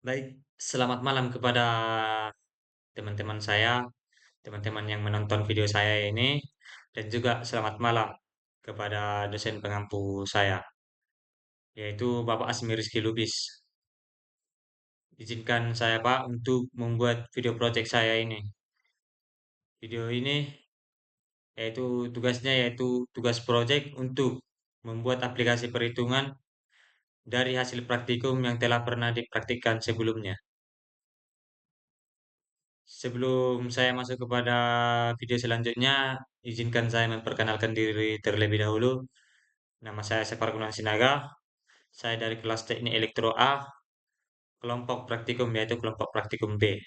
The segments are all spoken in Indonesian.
Baik, selamat malam kepada teman-teman saya, teman-teman yang menonton video saya ini, dan juga selamat malam kepada dosen pengampu saya, yaitu Bapak Asmi Rizky Lubis. Izinkan saya, Pak, untuk membuat video project saya ini. Video ini yaitu yaitu tugas project untuk membuat aplikasi perhitungan dari hasil praktikum yang telah pernah dipraktikkan sebelumnya. Sebelum saya masuk kepada video selanjutnya, izinkan saya memperkenalkan diri terlebih dahulu. Nama saya Sekar Gunan Sinaga. Saya dari kelas Teknik Elektro A, kelompok praktikum yaitu kelompok praktikum B.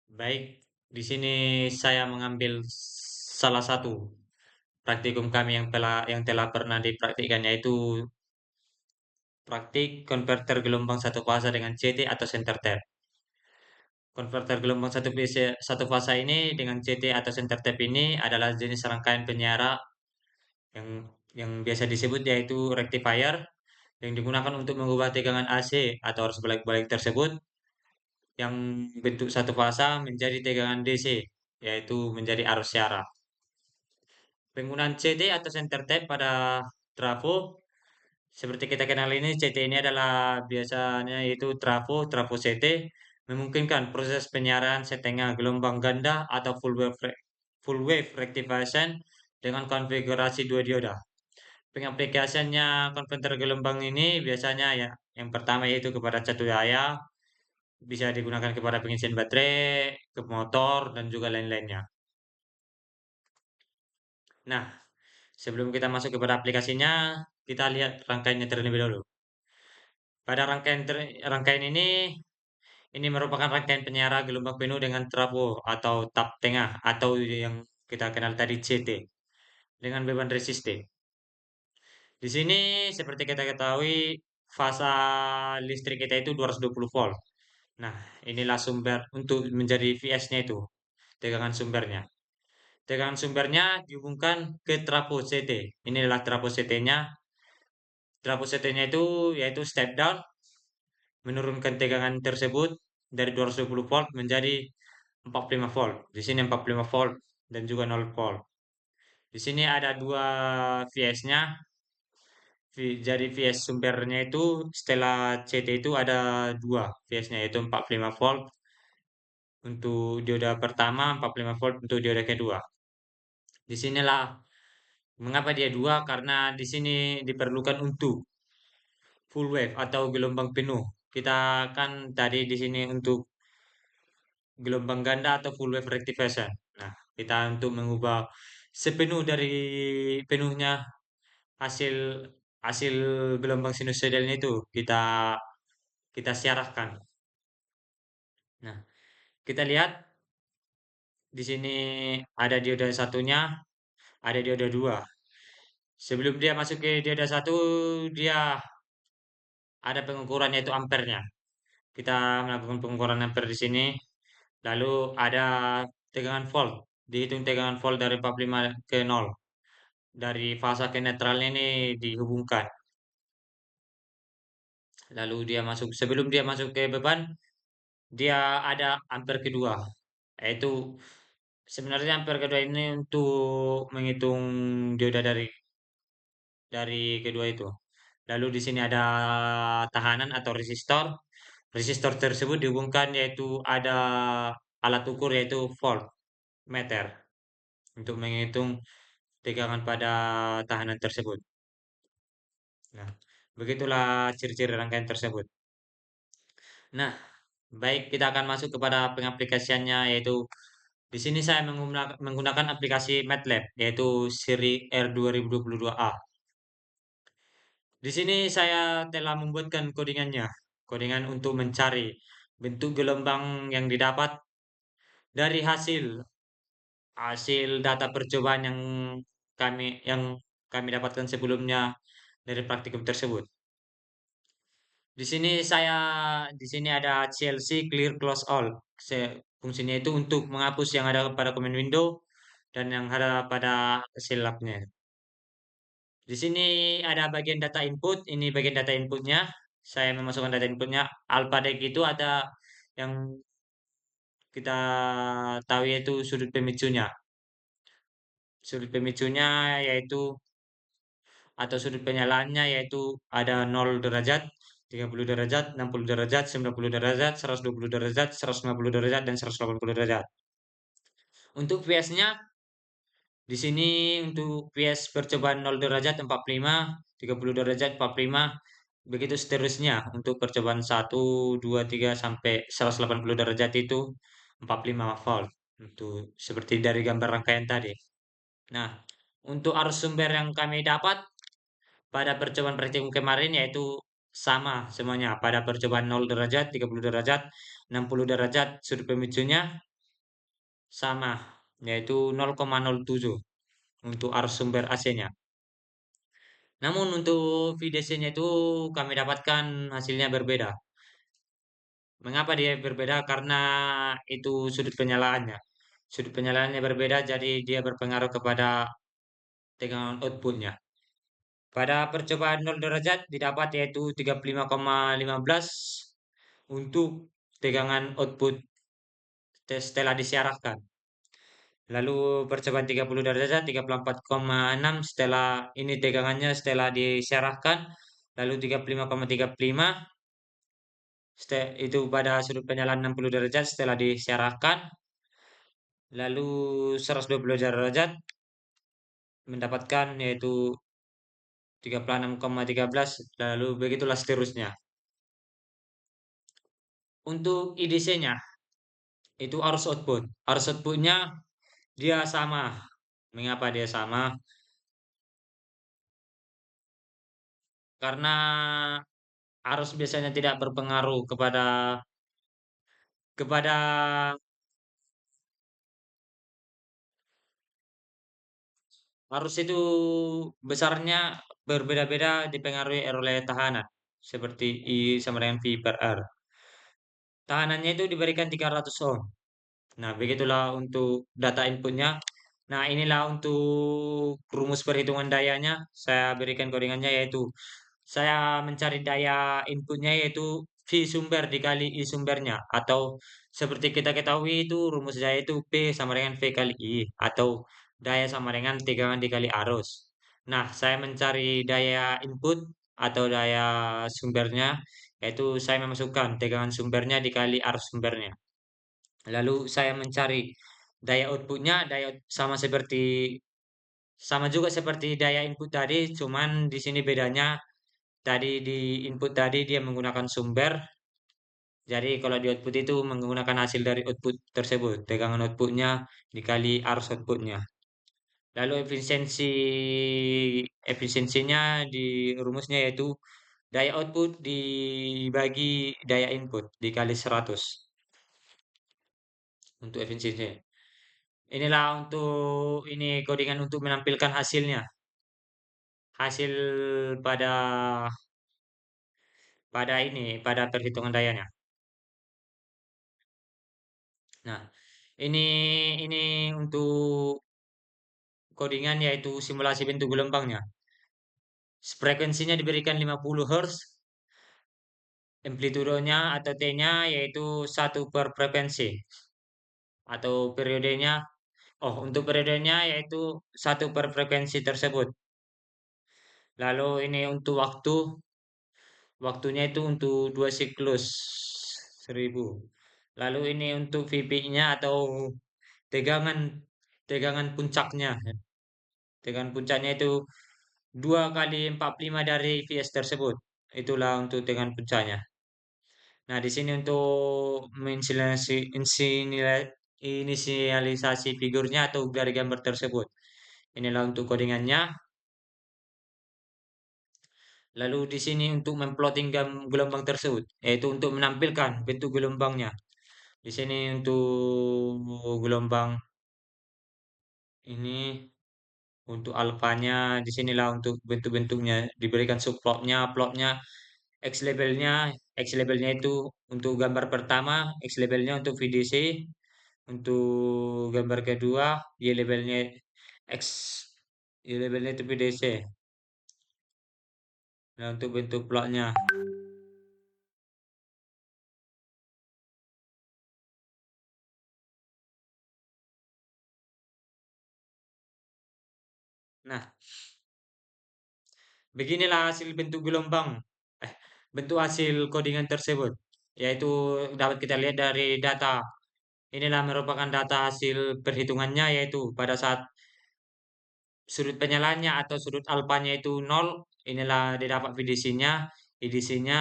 Baik, di sini saya mengambil salah satu praktikum kami yang telah pernah dipraktikkan yaitu praktik konverter gelombang satu fasa dengan CT atau center tap. Konverter gelombang satu fasa ini dengan CT atau center tap ini adalah jenis rangkaian penyiaran yang yang biasa disebut yaitu rectifier yang digunakan untuk mengubah tegangan AC atau arus balik-balik tersebut yang bentuk satu fasa menjadi tegangan DC, yaitu menjadi arus syaraf. Penggunaan CT atau center tap pada trafo seperti kita kenal ini, CT ini adalah biasanya yaitu trafo CT memungkinkan proses penyiaran setengah gelombang ganda atau full wave rectification dengan konfigurasi dua dioda. Pengaplikasiannya konverter gelombang ini biasanya ya, yang pertama yaitu kepada catu daya, bisa digunakan kepada pengisian baterai, ke motor, dan juga lain-lainnya. Nah, sebelum kita masuk kepada aplikasinya, kita lihat rangkaiannya terlebih dahulu. Pada rangkaian ini merupakan rangkaian penyiaran gelombang penuh dengan trafo atau tap tengah atau yang kita kenal tadi CT dengan beban resistif. Di sini seperti kita ketahui fasa listrik kita itu 220 volt. Nah, inilah sumber untuk menjadi VS-nya itu, tegangan sumbernya. Tegangan sumbernya dihubungkan ke trafo CT. Inilah trafo CT-nya. Trafo CT-nya itu yaitu step down, menurunkan tegangan tersebut dari 220 volt menjadi 45 volt. Di sini 45 volt dan juga 0 volt. Di sini ada dua VS-nya. Jadi VS sumbernya itu setelah CT itu ada dua VS-nya yaitu 45 volt untuk dioda pertama, 45 volt untuk dioda kedua. Di sinilah mengapa dia dua, karena di sini diperlukan untuk full wave atau gelombang penuh. Kita kan tadi di sini untuk gelombang ganda atau full wave rectification. Nah, kita untuk mengubah sepenuh dari penuhnya hasil hasil gelombang sinusoidalnya itu kita kita syarafkan. Nah, kita lihat di sini ada dioda satunya, ada dioda dua. Sebelum dia masuk ke dioda satu, dia ada pengukurannya itu ampernya. Kita melakukan pengukuran ampere di sini. Lalu ada tegangan volt. Dihitung tegangan volt dari 45 ke 0. Dari fasa ke netralnya ini dihubungkan. Lalu dia masuk, sebelum dia masuk ke beban, dia ada ampere kedua. Yaitu sebenarnya ampere kedua ini untuk menghitung dioda dari kedua itu. Lalu di sini ada tahanan atau resistor. Resistor tersebut dihubungkan yaitu ada alat ukur yaitu voltmeter untuk menghitung tegangan pada tahanan tersebut. Nah, begitulah ciri-ciri rangkaian tersebut. Nah, baik kita akan masuk kepada pengaplikasiannya yaitu di sini saya menggunakan aplikasi MATLAB yaitu seri R2022A. Di sini saya telah membuatkan codingannya, codingan untuk mencari bentuk gelombang yang didapat dari hasil hasil data percobaan yang kami dapatkan sebelumnya dari praktikum tersebut. Di sini ada CLC clear close all. Fungsinya itu untuk menghapus yang ada pada command window dan yang ada pada hasil labnya. Di sini ada bagian data input, ini bagian data inputnya. Saya memasukkan data inputnya. Alpha itu ada yang kita tahu yaitu sudut pemicunya. Sudut pemicunya yaitu atau sudut penyalaannya yaitu ada 0 derajat, 30 derajat, 60 derajat, 90 derajat, 120 derajat, 150 derajat, dan 180 derajat. Untuk Viesnya di sini untuk Vies percobaan 0 derajat 45, 30 derajat 45, begitu seterusnya. Untuk percobaan 1, 2, 3 sampai 180 derajat itu 45 volt. Untuk seperti dari gambar rangkaian tadi. Nah, untuk arus sumber yang kami dapat pada percobaan praktikum kemarin yaitu sama semuanya. Pada percobaan 0 derajat, 30 derajat, 60 derajat sudut pemicunya sama, yaitu 0,07 untuk arus sumber AC-nya. Namun untuk VDC-nya itu kami dapatkan hasilnya berbeda. Mengapa dia berbeda? Karena itu sudut penyalaannya. Sudut penyalaannya berbeda, jadi dia berpengaruh kepada tegangan outputnya. Pada percobaan 0 derajat didapat yaitu 35,15 untuk tegangan output setelah disiarahkan. Lalu percobaan 30 derajat 34,6 setelah ini tegangannya setelah disiarahkan. Lalu 35,35 itu pada sudut penyalaan 60 derajat setelah disiarahkan. Lalu 120 derajat mendapatkan yaitu 36,13 lalu begitulah seterusnya. Untuk IDC-nya itu arus output. Arus outputnya dia sama. Mengapa dia sama? Karena arus biasanya tidak berpengaruh kepada arus itu besarnya berbeda-beda dipengaruhi oleh tekanan seperti I sama dengan V per R. Tahanannya itu diberikan 300 ohm. Nah, begitulah untuk data inputnya. Nah, inilah untuk rumus perhitungan dayanya. Saya berikan codingannya yaitu saya mencari daya inputnya yaitu V sumber dikali I sumbernya. Atau seperti kita ketahui itu rumus daya itu P sama dengan V kali I. Atau daya sama dengan tegangan dikali arus. Nah, saya mencari daya input atau daya sumbernya yaitu saya memasukkan tegangan sumbernya dikali arus sumbernya. Lalu saya mencari daya outputnya, sama juga seperti daya input tadi, cuman di sini bedanya tadi di input tadi dia menggunakan sumber, jadi kalau di output itu menggunakan hasil dari output tersebut, tegangan outputnya dikali arus outputnya. Lalu efisiensinya di rumusnya yaitu daya output dibagi daya input dikali 100 untuk efisiensinya. Inilah untuk ini codingan untuk menampilkan hasilnya. Hasil pada pada perhitungan dayanya. Nah, ini ini untuk codingan yaitu simulasi bentuk gelombangnya. Frekuensinya diberikan 50 Hz, amplitudonya atau T-nya yaitu 1 per frekuensi atau periodenya. Oh, untuk periodenya yaitu 1 per frekuensi tersebut. Lalu ini untuk waktunya itu untuk 2 siklus 1000. Lalu ini untuk VP-nya atau tegangan tegangan puncaknya. Tegangan puncaknya itu 2 kali 45 dari Vs tersebut. Itulah untuk tegangan puncaknya. Nah, di sini untuk inisialisasi figurnya atau dari gambar tersebut. Inilah untuk codingannya. Lalu di sini untuk memplotting gelombang tersebut, yaitu untuk menampilkan bentuk gelombangnya. Di sini untuk gelombang ini untuk alfanya di sinilah untuk bentuk-bentuknya diberikan subplotnya, plotnya, X labelnya itu untuk gambar pertama, X labelnya untuk VDC, untuk gambar kedua Y labelnya X Y labelnya itu VDC. Nah, untuk bentuk plotnya. Nah, beginilah hasil bentuk gelombang, eh, bentuk hasil codingan tersebut, yaitu dapat kita lihat dari data. Inilah merupakan data hasil perhitungannya, yaitu pada saat sudut penyalaannya atau sudut alfanya itu nol, inilah didapat VDC-nya, EDC-nya,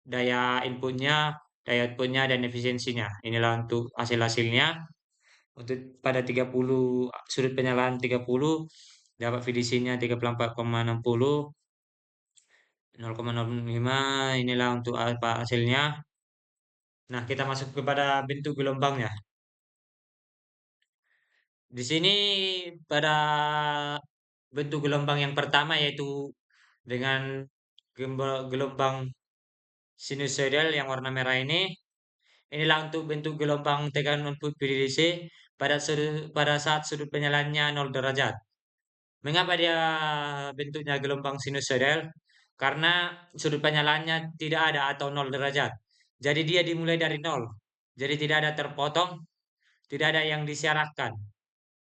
daya inputnya, daya outputnya, dan efisiensinya. Inilah untuk hasil-hasilnya. Untuk pada 30 sudut penyalaan 30 dapat VDC-nya 34,60, 0,05, inilah untuk apa hasilnya. Nah, kita masuk kepada bentuk gelombangnya. Di sini pada bentuk gelombang yang pertama yaitu dengan gelombang sinusoidal yang warna merah ini. Inilah untuk bentuk gelombang tekanan input PDDC pada saat sudut penyalaannya 0 derajat. Mengapa dia bentuknya gelombang sinusoidal? Karena sudut penyalaannya tidak ada atau 0 derajat. Jadi dia dimulai dari 0. Jadi tidak ada terpotong, tidak ada yang disiarahkan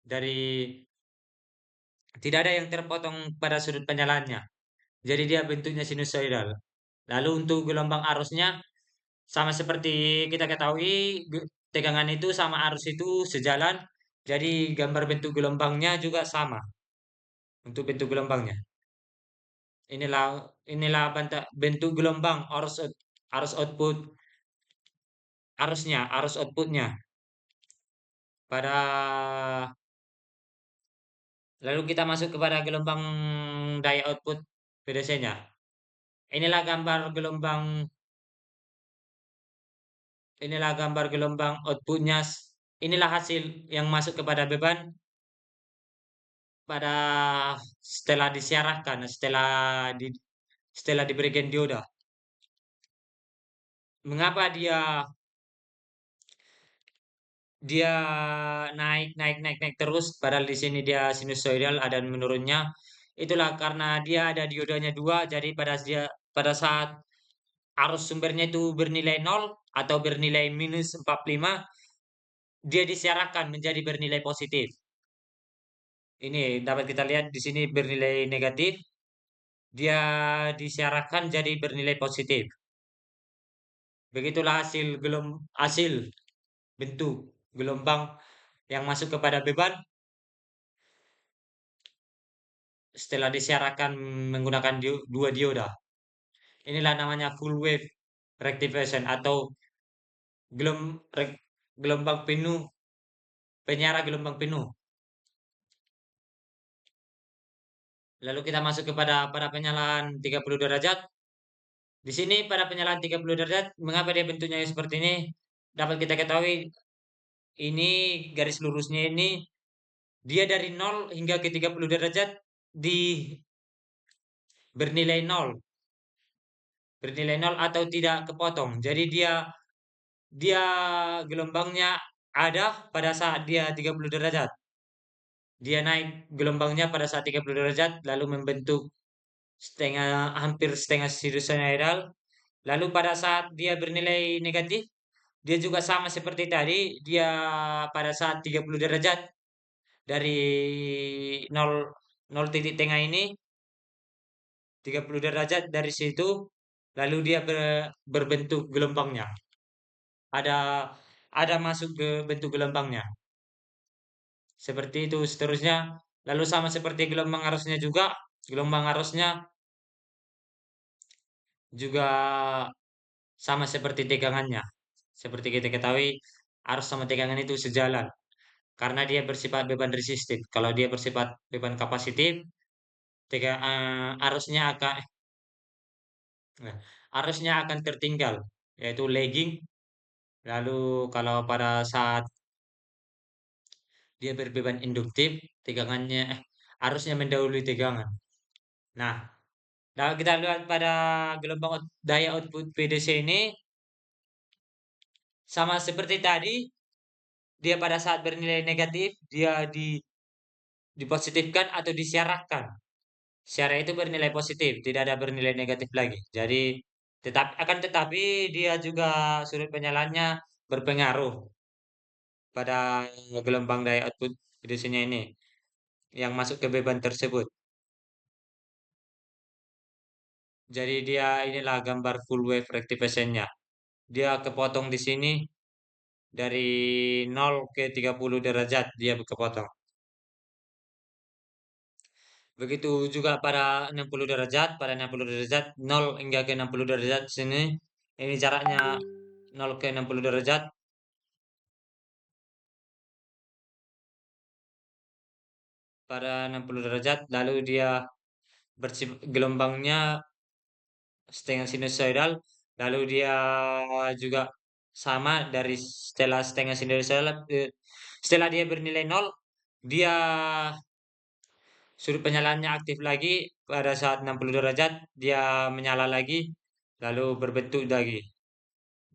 dari tidak ada yang terpotong pada sudut penyalaannya. Jadi dia bentuknya sinusoidal. Lalu untuk gelombang arusnya sama seperti kita ketahui tegangan itu sama arus itu sejalan. Jadi gambar bentuk gelombangnya juga sama untuk bentuk gelombangnya. Inilah inilah bentuk gelombang arus output arus outputnya pada lalu kita masuk kepada gelombang daya output VDC-nya. Inilah gambar gelombang inilah gambar gelombang outputnya. Inilah hasil yang masuk kepada beban pada setelah disiarahkan, di setelah diberikan dioda. Mengapa dia dia naik naik naik naik terus padahal di sini dia sinusoidal ada menurunnya. Itulah karena dia ada diodanya dua, jadi pada saat arus sumbernya itu bernilai nol atau bernilai minus 45, dia disiarahkan menjadi bernilai positif. Ini dapat kita lihat di sini bernilai negatif, dia disiarahkan jadi bernilai positif. Begitulah hasil bentuk gelombang yang masuk kepada beban setelah disiarahkan menggunakan dua dioda. Inilah namanya full wave rectification atau gelombang penuh, penyiaran gelombang penuh. Lalu kita masuk kepada pada penyalaan 30 derajat. Di sini pada penyalaan 30 derajat, mengapa dia bentuknya seperti ini? Dapat kita ketahui ini garis lurusnya ini dia dari 0 hingga ke 30 derajat di bernilai 0, bernilai 0 atau tidak kepotong. Jadi dia dia gelombangnya ada pada saat dia 30 derajat. Dia naik gelombangnya pada saat 30 derajat lalu membentuk hampir setengah sinusoidal. Lalu pada saat dia bernilai negatif, dia juga sama seperti tadi, dia pada saat 30 derajat dari 0 0 titik tengah ini 30 derajat dari situ lalu dia berbentuk gelombangnya. Ada ada masuk ke bentuk gelombangnya. Seperti itu seterusnya. Lalu sama seperti gelombang arusnya juga, gelombang arusnya juga sama seperti tegangannya. Seperti kita ketahui, arus sama tegangan itu sejalan karena dia bersifat beban resistif. Kalau dia bersifat beban kapasitif, arusnya akan nah, arusnya akan tertinggal, yaitu lagging. Lalu kalau pada saat dia berbeban induktif, arusnya mendahului tegangan. Nah, kalau kita lihat pada gelombang daya output VDC ini sama seperti tadi, dia pada saat bernilai negatif dia dipositifkan atau disiarahkan. Syariah itu bernilai positif, tidak ada bernilai negatif lagi. Jadi tetapi dia juga sudut penyalannya berpengaruh pada gelombang daya output di sini ini yang masuk ke beban tersebut. Jadi dia inilah gambar full wave rectification-nya. Dia kepotong di sini dari 0 ke 30 derajat dia kepotong. Begitu juga pada 60 derajat, pada 60 derajat 0 hingga ke 60 derajat sini. Ini jaraknya 0 ke 60 derajat pada 60 derajat lalu dia gelombangnya setengah sinusoidal lalu dia juga sama dari setelah setengah sinusoidal setelah dia bernilai 0 dia sudut penyalaannya aktif lagi pada saat 60 derajat dia menyala lagi lalu berbentuk lagi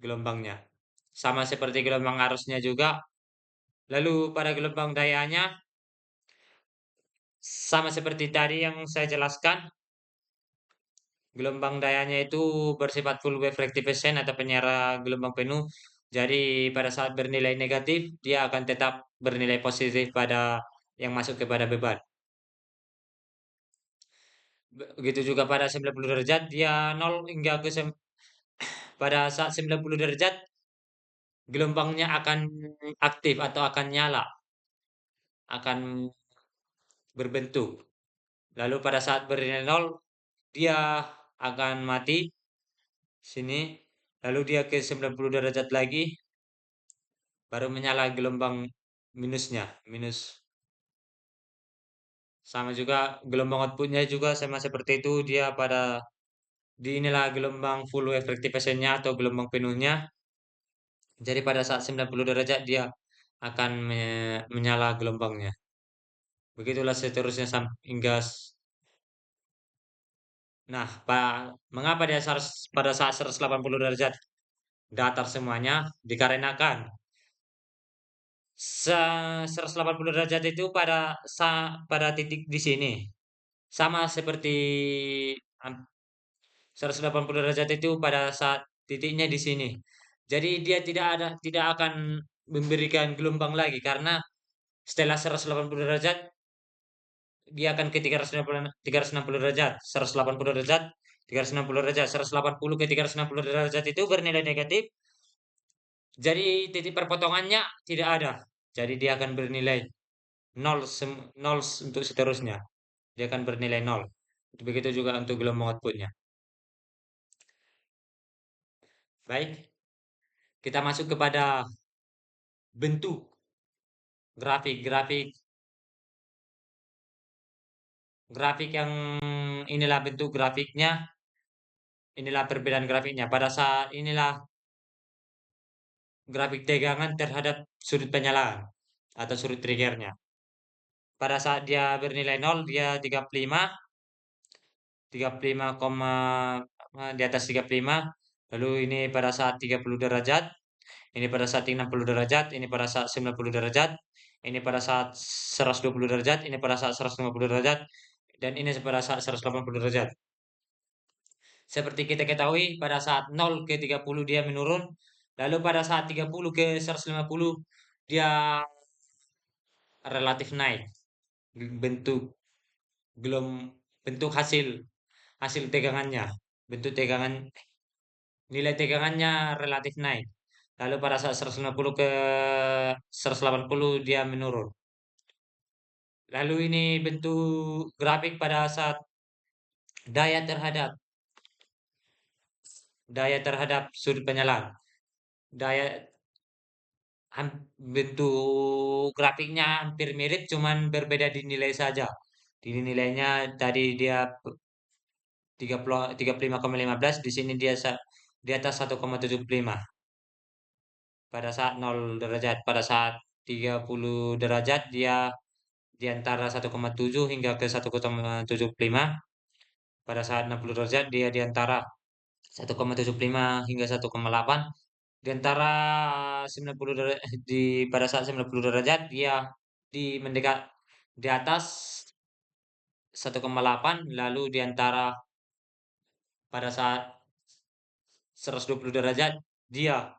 gelombangnya sama seperti gelombang arusnya juga lalu pada gelombang dayanya sama seperti tadi yang saya jelaskan gelombang dayanya itu bersifat full wave rectification atau penyara gelombang penuh. Jadi pada saat bernilai negatif, dia akan tetap bernilai positif pada yang masuk kepada beban. Begitu juga pada 90 derajat, dia 0 hingga pada saat 90 derajat, gelombangnya akan aktif atau akan nyala, akan berbentuk. Lalu pada saat bernilai 0, dia akan mati sini. Lalu dia ke 90 derajat lagi, baru menyala gelombang minusnya, minus. Sama juga gelombang outputnya juga sama seperti itu, dia pada di inilah gelombang full wave rectification-nya atau gelombang penuhnya. Jadi pada saat 90 derajat dia akan menyala gelombangnya. Begitulah seterusnya hingga nah, mengapa dia pada saat 180 derajat datar semuanya? Dikarenakan 180 derajat itu pada titik di sini sama seperti 180 derajat itu pada saat titiknya di sini. Jadi dia tidak akan memberikan gelombang lagi karena setelah 180 derajat dia akan ke 360 derajat, 180 derajat, 360 derajat, 180 ke 360 derajat itu bernilai negatif. Jadi titik perpotongannya tidak ada. Jadi dia akan bernilai nol, nol untuk seterusnya. Dia akan bernilai nol. Begitu juga untuk gelombang outputnya. Baik, kita masuk kepada bentuk grafik grafik yang inilah bentuk grafiknya, inilah perbedaan grafiknya. Pada saat inilah grafik tegangan terhadap sudut penyalaan atau sudut triggernya. Pada saat dia bernilai 0, dia 35, 35, di atas 35. Lalu ini pada saat 30 derajat, ini pada saat 60 derajat, ini pada saat 90 derajat, ini pada saat 120 derajat, ini pada saat 150 derajat, dan ini pada saat 180 derajat. Seperti kita ketahui, pada saat 0 ke 30 dia menurun, lalu pada saat 30 ke 150 dia relatif naik. Bentuk belum bentuk hasil hasil tegangannya. Bentuk tegangan nilai tegangannya relatif naik. Lalu pada saat 150 ke 180 dia menurun. Lalu ini bentuk grafik pada saat daya terhadap daya terhadap sudut penyalaan. Daya bentuk grafiknya hampir mirip, cuman berbeda di nilai saja. Di nilainya tadi dia 35,15, di sini dia di atas 1,75 pada saat 0 derajat. Pada saat 30 derajat dia di antara 1,7 hingga ke 1,75. Pada saat 60 derajat dia di antara 1,75 hingga 1,8. Di antara 90 derajat pada saat 90 derajat dia di mendekat di atas 1,8, lalu di antara pada saat 120 derajat dia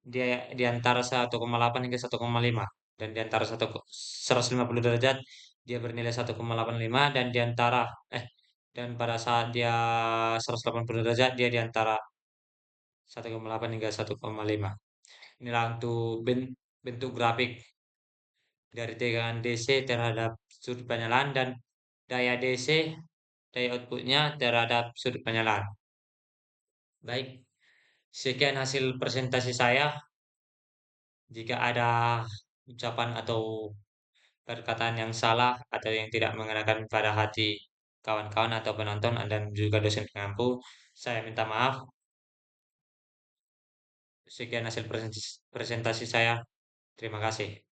dia di antara 1,8 hingga 1,5, dan di antara 150 derajat dia bernilai 1,85, dan di antara dan pada saat dia 180 derajat dia di antara 1,8 hingga 1,5. Inilah untuk bentuk grafik dari tegangan DC terhadap sudut penyalaan dan daya DC, daya outputnya terhadap sudut penyalaan. Baik, sekian hasil presentasi saya. Jika ada ucapan atau perkataan yang salah atau yang tidak mengenakan pada hati kawan-kawan atau penonton dan juga dosen pengampu, saya minta maaf. Sekian hasil presentasi saya. Terima kasih.